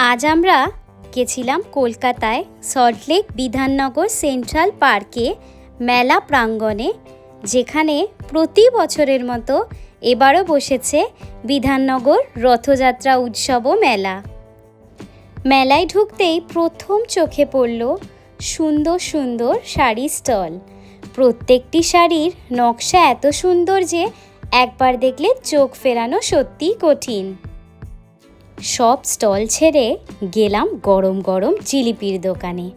আজ আমরা গেছিলাম কলকাতায় সল্টলেক বিধাননগর সেন্ট্রাল পার্কে মেলা প্রাঙ্গণে, যেখানে প্রতি বছরের মতো এবারও বসেছে বিধাননগর রথযাত্রা উৎসব ও মেলা। মেলায় ঢুকতেই প্রথম চোখে পড়ল সুন্দর সুন্দর শাড়ি স্টল। প্রত্যেকটি শাড়ির নকশা এত সুন্দর যে একবার দেখলে চোখ ফেরানো সত্যিই কঠিন। সব স্টল ছেড়ে গেলাম গরম গরম জিলিপির দোকানে।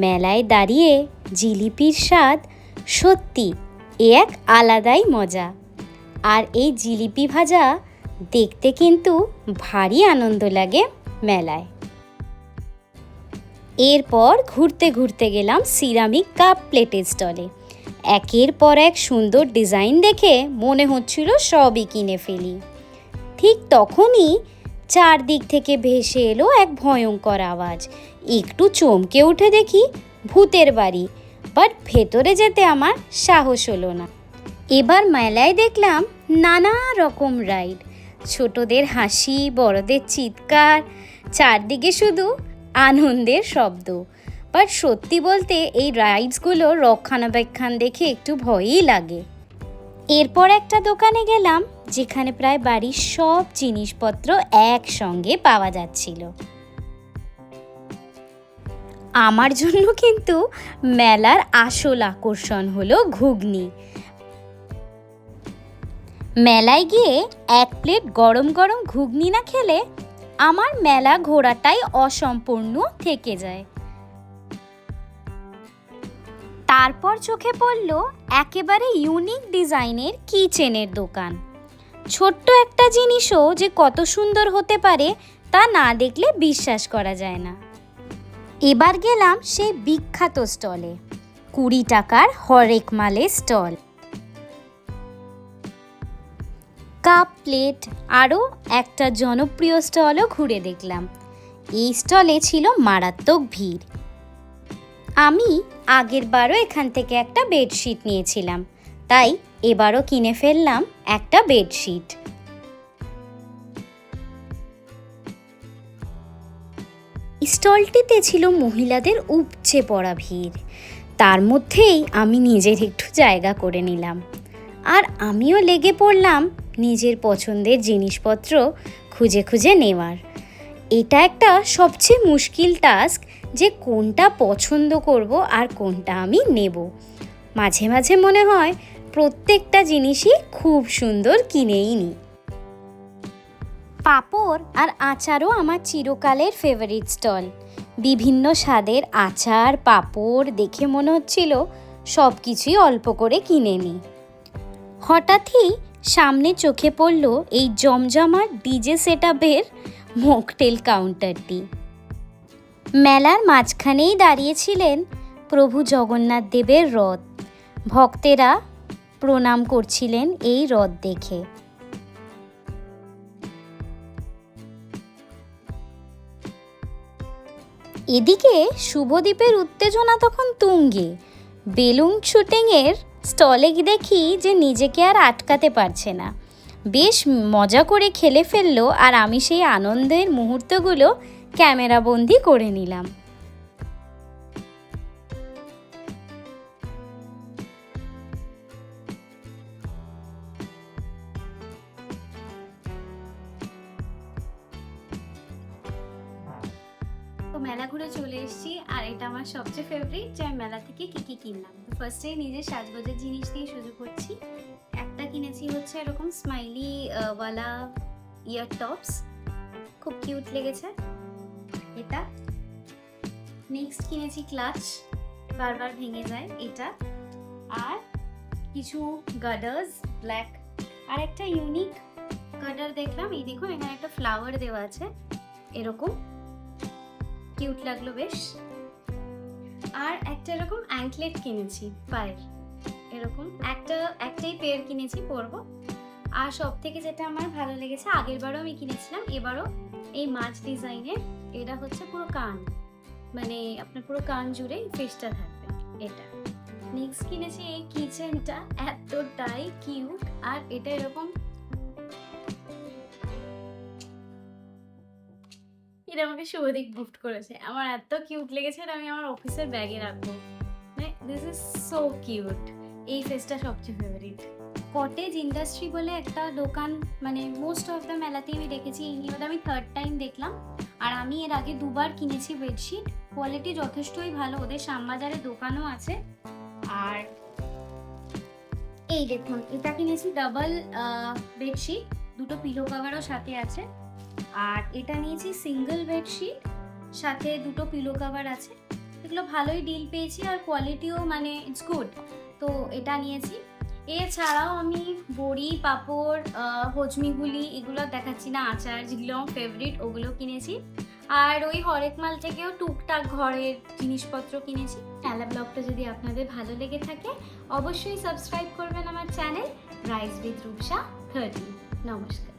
মেলায় দাঁড়িয়ে জিলিপির স্বাদ সত্যি এক আলাদাই মজা। আর এই জিলিপি ভাজা দেখতে কিন্তু ভারী আনন্দ লাগে মেলায়। এরপর ঘুরতে ঘুরতে গেলাম সিরামিক কাপ প্লেটের স্টলে। একের পর এক সুন্দর ডিজাইন দেখে মনে হচ্ছিল সবই কিনে ফেলি। ঠিক তখনই চারদিক থেকে ভেসে এলো এক ভয়ঙ্কর আওয়াজ। একটু চমকে উঠে দেখি ভূতের বাড়ি, বাট ভেতরে যেতে আমার সাহস হলো না। এবার মেলায় দেখলাম নানা রকম রাইড, ছোটদের হাসি, বড়দের চিৎকার, চারদিকে শুধু আনন্দের শব্দ। বাট সত্যি বলতে এই রাইডসগুলো রক্ষণাবেক্ষণ দেখে একটু ভয়ই লাগে। এরপর একটা দোকানে গেলাম যেখানে প্রায় বাড়ির সব জিনিসপত্র একসঙ্গে পাওয়া যাচ্ছিল। আমার জন্য কিন্তু মেলার আসল আকর্ষণ হলো ঘুগনি। মেলায় গিয়ে এক প্লেট গরম গরম ঘুগনি না খেলে আমার মেলা ঘোরাটাই অসম্পূর্ণ থেকে যায়। তারপর চোখে পড়ল একেবারে ইউনিক ডিজাইনের কিচেনের দোকান। ছোট্ট একটা জিনিসও যে কত সুন্দর হতে পারে তা না দেখলে বিশ্বাস করা যায় না। এবার গেলাম সেই বিখ্যাত স্টলে, 20 টাকার হরেক মালের স্টল। কাপ প্লেট আরও একটা জনপ্রিয় স্টলও ঘুরে দেখলাম। এই স্টলে ছিল মারাত্মক ভিড়। আমি আগের বারও এখান থেকে একটা বেডশিট নিয়েছিলাম, তাই এবারও কিনে ফেললাম একটা বেডশিট। স্টলটিতে ছিল মহিলাদের উপচে পড়া ভিড়। তার মধ্যেই আমি নিজের একটু জায়গা করে নিলাম, আর আমিও লেগে পড়লাম নিজের পছন্দের জিনিসপত্র খুঁজে খুঁজে নেওয়ার। এটা একটা সবচেয়ে মুশকিল টাস্ক যে কোনটা পছন্দ করব আর কোনটা আমি নেব। মাঝে মাঝে মনে হয় প্রত্যেকটা জিনিসই খুব সুন্দর কিনেই নিই। পাঁপড় আর আচারও আমার চিরকালের ফেভারিট স্টল। বিভিন্ন স্বাদের আচার, পাঁপড় দেখে মনে হচ্ছিল সব কিছুই অল্প করে কিনে নিই। হঠাৎই সামনে চোখে পড়ল এই জমজমাট ডিজে সেটআপের মকটেল কাউন্টারটি। মেলার মাঝখানেই দাঁড়িয়েছিলেন প্রভু জগন্নাথ দেবের রথ। ভক্তেরা প্রণাম করছিলেন এই রথ দেখে। এদিকে শুভদীপের উত্তেজনা তখন তুঙ্গে। বেলুন শুটিংয়ের স্টলে দেখি যে নিজেকে আর আটকাতে পারছে না, বেশ মজা করে খেলে ফেললো, আর আমি সেই আনন্দের মুহূর্তগুলো ক্যামেরাবন্দি করে নিলাম। তো মেলা ঘুরে চলে এসেছি, আর এটা আমার সবচেয়ে ফেভারিট যে আমি মেলা থেকে কি কিনলাম। তো ফার্স্টে নিজের সাজগোজের জিনিস দিয়ে শুরু করছি। একটা কিনেছি হচ্ছে এরকম স্মাইলি ওয়ালা ইয়ার টপস, খুব কিউট লেগেছে এটা। নেক্সট কিনেছি ক্লাচ, বারবার ভেঙে যায় এটা। আর কিছু গার্ডার্স ব্ল্যাক, আর একটা ইউনিক গার্ডার দেখলাম। এই দেখুন, এখানে একটা ফ্লাওয়ার দেওয়া আছে, এরকম কিউট লাগলো বেশ। আর একটা এরকম অ্যাঙ্কলেট কিনেছি পায়ের, এরকম একটাই পেয়ার কিনেছি, পরবো। আর সব থেকে যেটা আমার ভালো লেগেছে, আগের বারও আমি কিনেছিলাম, এবারও এই মাছ ডিজাইনের, এটা হচ্ছে পুরো কান, মানে আপনার পুরো কান জুড়ে ফেসটা থাকবে এটা। নেক্সট কিনেছি এই কিচেনটা, এতটাই কিউট। আর এটা এরকম এটা আমাকে শুভদীপ গিফট করেছে। আমার এত কিউট লেগেছে, এটা আমি আমার অফিসের ব্যাগে রাখবো। মানে দিস ইজ সো কিউট। এই ফেসটা সবচেয়ে ফেভারিট। কটেজ ইন্ডাস্ট্রি বলে একটা দোকান, মানে মোস্ট অফ দ্য মেলাতেই আমি দেখেছি, এই নিয়েও আমি থার্ড টাইম দেখলাম। আর আমি এর আগে দুবার কিনেছি বেডশিট, কোয়ালিটি যথেষ্টই ভালো, ওদের শ্যামবাজারে দোকানও আছে। আর এই দেখুন, এটা কিনেছি ডাবল বেডশিট, দুটো পিলো কভারও সাথে আছে। আর এটা নিয়েছি সিঙ্গেল বেডশিট, সাথে দুটো পিলো কভার আছে। এগুলো ভালোই ডিল পেয়েছি আর কোয়ালিটিও মানে ইটস গুড, তো এটা নিয়েছি। এছাড়াও আমি বড়ি, পাঁপড়, হজমিগুলি এগুলো দেখাচ্ছি না, আচার যেগুলো আমার ফেভারিট ওগুলো কিনেছি। আর ওই হরেক মাল থেকেও টুকটাক ঘরের জিনিসপত্র কিনেছি। মেলা ব্লগটা যদি আপনাদের ভালো লেগে থাকে অবশ্যই সাবস্ক্রাইব করবেন আমার চ্যানেল রাইস উইথ রূপসা 30। নমস্কার।